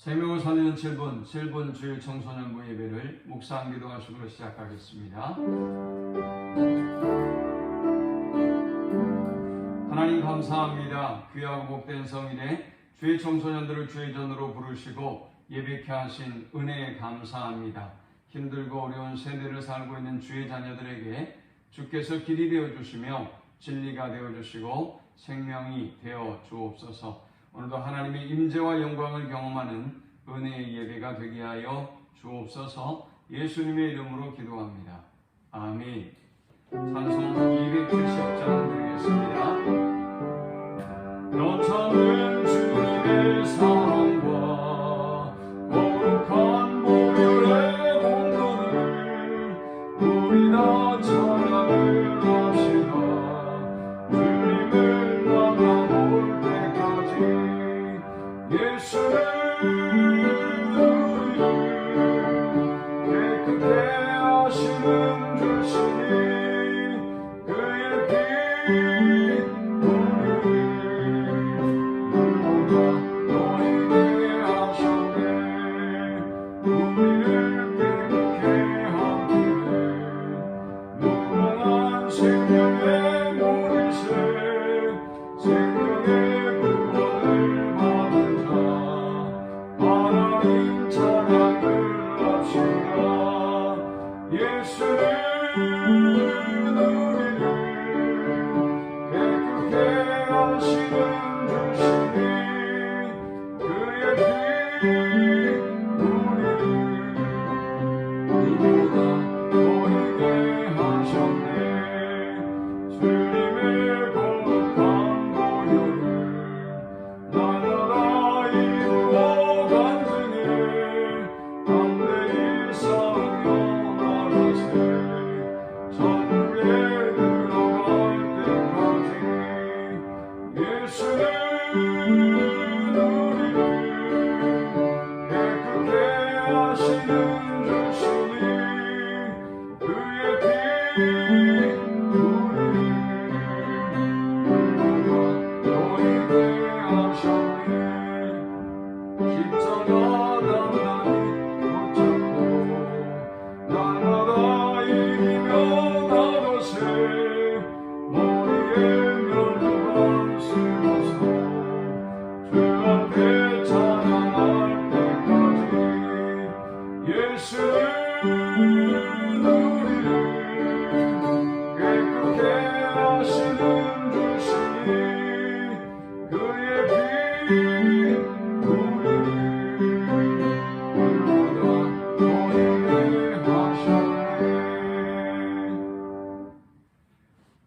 생명을 살리는 7분 주일 청소년부 예배를 묵상 기도하시고 시작하겠습니다. 하나님 감사합니다. 귀하고 복된 성일에 주의 청소년들을 주의 전으로 부르시고 예배케 하신 은혜에 감사합니다. 힘들고 어려운 세대를 살고 있는 주의 자녀들에게 주께서 길이 되어주시며 진리가 되어주시고 생명이 되어 주옵소서. 오늘도 하나님의 임재와 영광을 경험하는 은혜의 예배가 되게 하여 주옵소서. 예수님의 이름으로 기도합니다. 아멘. 찬송 270장 드리겠습니다. 너처는 주님의 사랑과 거룩한 보혈의 공로를 우리 다 찬양을 합시다. 주님을 만나볼 때까지 예수를 깨끗게 하시는 주시니 그의 피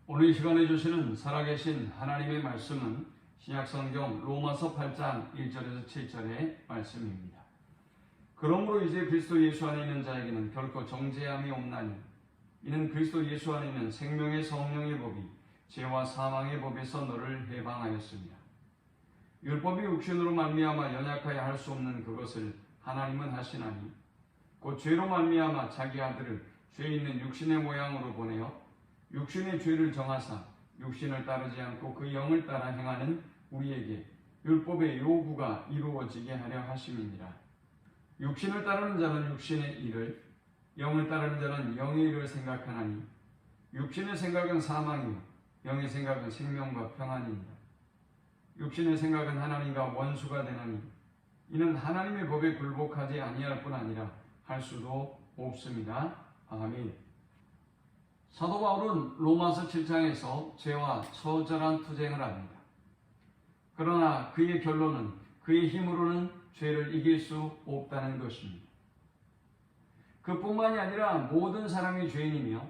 오늘 이 시간에 주시는 살아계신 하나님의 말씀은 신약성경 로마서 8장 1절에서 7절의 말씀입니다. 그러므로 이제 그리스도 예수 안에 있는 자에게는 결코 정죄함이 없나니 이는 그리스도 예수 안에 있는 생명의 성령의 법이 죄와 사망의 법에서 너를 해방하였습니다. 율법이 육신으로 말미암아 연약하여 할 수 없는 그것을 하나님은 하시나니 곧 죄로 말미암아 자기 아들을 죄 있는 육신의 모양으로 보내어 육신의 죄를 정하사 육신을 따르지 않고 그 영을 따라 행하는 우리에게 율법의 요구가 이루어지게 하려 하심이니라. 육신을 따르는 자는 육신의 일을, 영을 따르는 자는 영의 일을 생각하나니 육신의 생각은 사망이요 영의 생각은 생명과 평안이니라. 육신의 생각은 하나님과 원수가 되나니 이는 하나님의 법에 굴복하지 아니할 뿐 아니라 할 수도 없습니다. 아멘. 사도 바울은 로마서 7장에서 죄와 처절한 투쟁을 합니다. 그러나 그의 결론은 그의 힘으로는 죄를 이길 수 없다는 것입니다. 그뿐만이 아니라 모든 사람이 죄인이며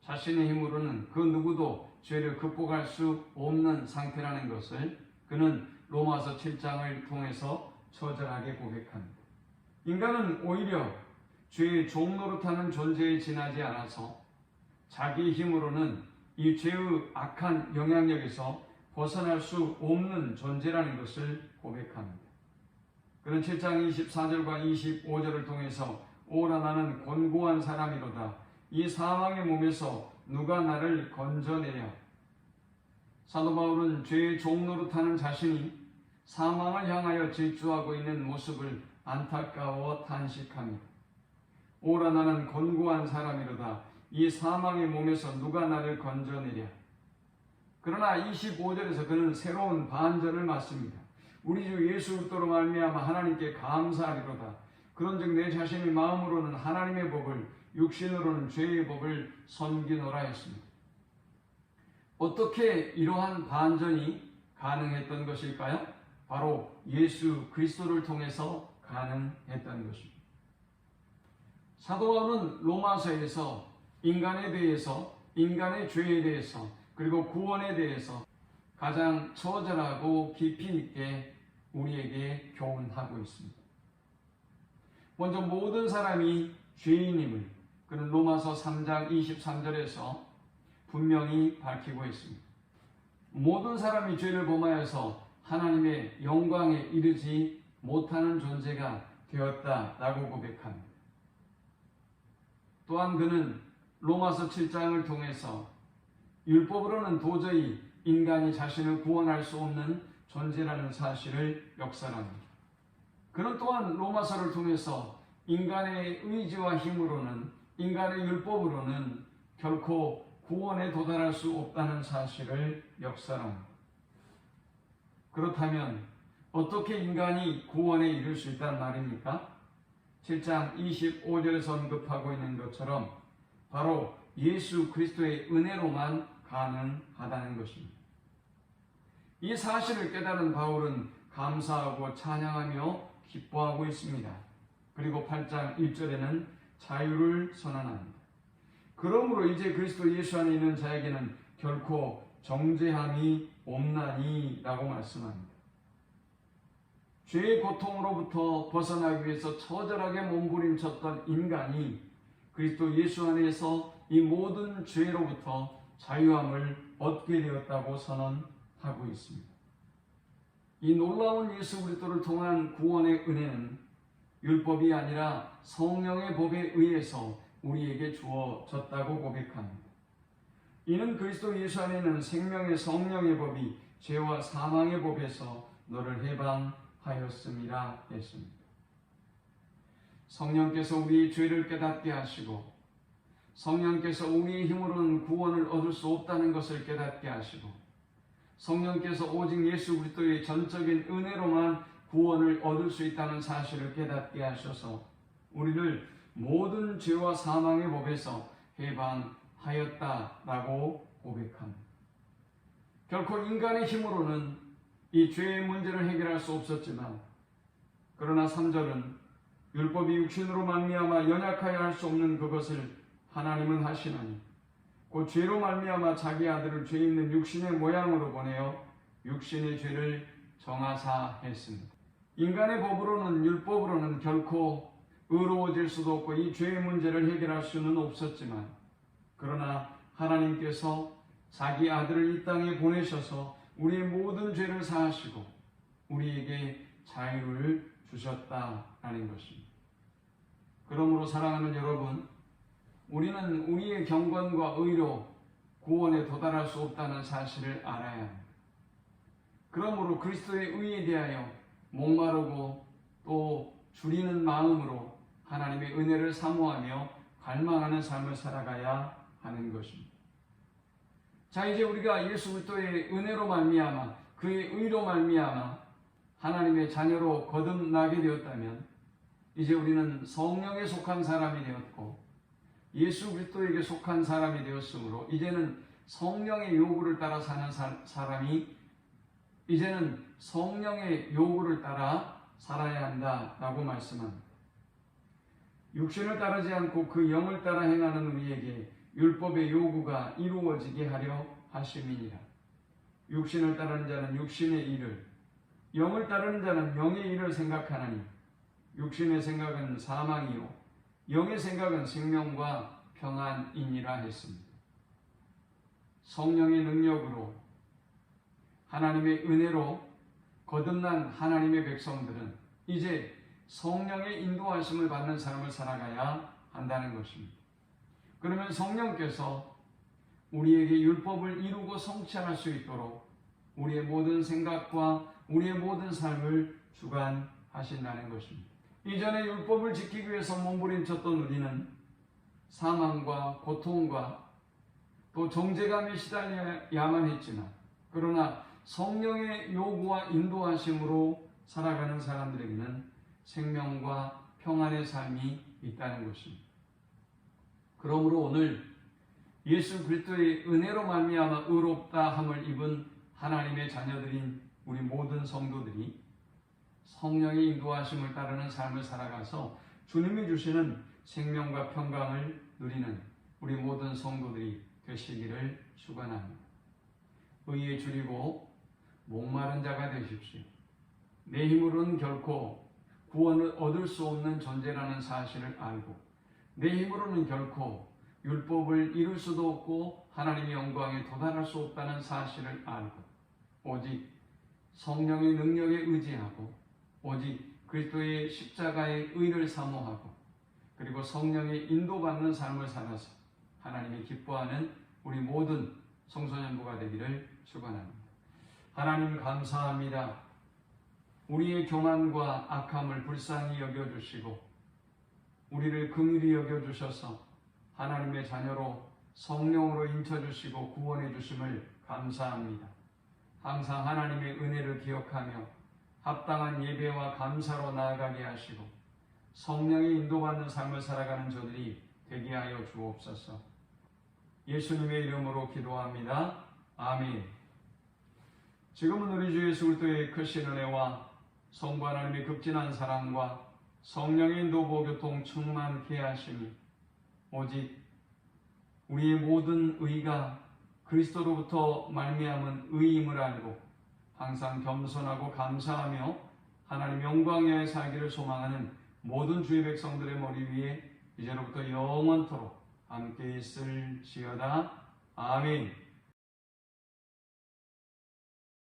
자신의 힘으로는 그 누구도 죄를 극복할 수 없는 상태라는 것을 그는 로마서 7장을 통해서 처절하게 고백합니다. 인간은 오히려 죄의 종노릇하는 존재에 지나지 않아서 자기 힘으로는 이 죄의 악한 영향력에서 벗어날 수 없는 존재라는 것을 고백합니다. 그는 7장 24절과 25절을 통해서 오라 나는 곤고한 사람이로다. 이 사망의 몸에서 누가 나를 건져내랴. 사도 바울은 죄의 종노릇하는 자신이 사망을 향하여 질주하고 있는 모습을 안타까워 탄식하며 오라 나는 곤고한 사람이로다. 이 사망의 몸에서 누가 나를 건져내랴. 그러나 25절에서 그는 새로운 반전을 맞습니다. 우리 주 예수 그리스도로 말미암아 하나님께 감사하리로다. 그런즉 내 자신이 마음으로는 하나님의 법을 육신으로는 죄의 법을 섬기노라 했습니다. 어떻게 이러한 반전이 가능했던 것일까요? 바로 예수 그리스도를 통해서 가능했던 것입니다. 사도 바울은 로마서에서 인간에 대해서, 인간의 죄에 대해서, 그리고 구원에 대해서 가장 처절하고 깊이 있게 우리에게 교훈하고 있습니다. 먼저 모든 사람이 죄인임을 그는 로마서 3장 23절에서 분명히 밝히고 있습니다. 모든 사람이 죄를 범하여서 하나님의 영광에 이르지 못하는 존재가 되었다라고 고백합니다. 또한 그는 로마서 7장을 통해서 율법으로는 도저히 인간이 자신을 구원할 수 없는 존재라는 사실을 역설합니다. 그는 또한 로마서를 통해서 인간의 의지와 힘으로는, 인간의 율법으로는 결코 구원에 도달할 수 없다는 사실을 역설합니다. 그렇다면 어떻게 인간이 구원에 이를 수 있다는 말입니까? 7장 25절에서 언급하고 있는 것처럼 바로 예수 그리스도의 은혜로만 가능하다는 것입니다. 이 사실을 깨달은 바울은 감사하고 찬양하며 기뻐하고 있습니다. 그리고 8장 1절에는 자유를 선언합니다. 그러므로 이제 그리스도 예수 안에 있는 자에게는 결코 정죄함이 없나니 라고 말씀합니다. 죄의 고통으로부터 벗어나기 위해서 처절하게 몸부림쳤던 인간이 그리스도 예수 안에서 이 모든 죄로부터 자유함을 얻게 되었다고 선언하고 있습니다. 이 놀라운 예수 그리스도를 통한 구원의 은혜는 율법이 아니라 성령의 법에 의해서 우리에게 주어졌다고 고백합니다. 이는 그리스도 예수 안에 있는 생명의 성령의 법이 죄와 사망의 법에서 너를 해방하였음이라 했습니다. 성령께서 우리의 죄를 깨닫게 하시고 성령께서 우리의 힘으로는 구원을 얻을 수 없다는 것을 깨닫게 하시고 성령께서 오직 예수 그리스도의 전적인 은혜로만 구원을 얻을 수 있다는 사실을 깨닫게 하셔서 우리를 모든 죄와 사망의 법에서 해방하였다라고 고백합니다. 결코 인간의 힘으로는 이 죄의 문제를 해결할 수 없었지만 그러나 3절은 율법이 육신으로 말미암아 연약하여 할 수 없는 그것을 하나님은 하시나니 곧 죄로 말미암아 자기 아들을 죄 있는 육신의 모양으로 보내어 육신의 죄를 정하사 했습니다. 인간의 법으로는 율법으로는 결코 의로워질 수도 없고 이 죄의 문제를 해결할 수는 없었지만 그러나 하나님께서 자기 아들을 이 땅에 보내셔서 우리의 모든 죄를 사하시고 우리에게 자유를 주셨다라는 것입니다. 그러므로 사랑하는 여러분, 우리는 우리의 경건과 의로 구원에 도달할 수 없다는 사실을 알아야 합니다. 그러므로 그리스도의 의에 대하여 목마르고 또 줄이는 마음으로 하나님의 은혜를 사모하며 갈망하는 삶을 살아가야 하는 것입니다. 자, 이제 우리가 예수 그리스도의 은혜로 말미암아 그의 의로 말미암아 하나님의 자녀로 거듭나게 되었다면 이제 우리는 성령에 속한 사람이 되었고 예수 그리스도에게 속한 사람이 되었으므로 이제는 성령의 요구를 따라 사는 사람이 이제는 성령의 요구를 따라 살아야 한다라고 말씀합니다. 육신을 따르지 않고 그 영을 따라 행하는 우리에게 율법의 요구가 이루어지게 하려 하심이니라. 육신을 따르는 자는 육신의 일을, 영을 따르는 자는 영의 일을 생각하나니 육신의 생각은 사망이요 영의 생각은 생명과 평안이니라 했습니다. 성령의 능력으로 하나님의 은혜로 거듭난 하나님의 백성들은 이제 성령의 인도하심을 받는 삶을 살아가야 한다는 것입니다. 그러면 성령께서 우리에게 율법을 이루고 성취할 수 있도록 우리의 모든 생각과 우리의 모든 삶을 주관하신다는 것입니다. 이전에 율법을 지키기 위해서 몸부림쳤던 우리는 사망과 고통과 또 정죄감에 시달려야만 했지만, 그러나 성령의 요구와 인도하심으로 살아가는 사람들에게는 생명과 평안의 삶이 있다는 것입니다. 그러므로 오늘 예수 그리스도의 은혜로 말미암아 의롭다 함을 입은 하나님의 자녀들인 우리 모든 성도들이 성령의 인도하심을 따르는 삶을 살아가서 주님이 주시는 생명과 평강을 누리는 우리 모든 성도들이 되시기를 축원합니다. 의에 줄이고 목마른 자가 되십시오. 내 힘으로는 결코 구원을 얻을 수 없는 존재라는 사실을 알고, 내 힘으로는 결코 율법을 이룰 수도 없고 하나님의 영광에 도달할 수 없다는 사실을 알고, 오직 성령의 능력에 의지하고, 오직 그리스도의 십자가의 의를 사모하고, 그리고 성령의 인도받는 삶을 살아서 하나님이 기뻐하는 우리 모든 청소년부가 되기를 축원합니다. 하나님 감사합니다. 우리의 교만과 악함을 불쌍히 여겨주시고 우리를 긍휼히 여겨주셔서 하나님의 자녀로 성령으로 인쳐주시고 구원해 주심을 감사합니다. 항상 하나님의 은혜를 기억하며 합당한 예배와 감사로 나아가게 하시고 성령의 인도받는 삶을 살아가는 저들이 되게 하여 주옵소서. 예수님의 이름으로 기도합니다. 아멘. 지금은 우리 주 예수 그리스도의 크신 은혜와 성부 하나님의 극진한 사랑과 성령의 인도 보교통 충만케 하심이 오직 우리의 모든 의가 그리스도로부터 말미암은 의임을 알고 항상 겸손하고 감사하며 하나님 영광에 살기를 소망하는 모든 주의 백성들의 머리 위에 이제로부터 영원토록 함께 있을지어다. 아멘.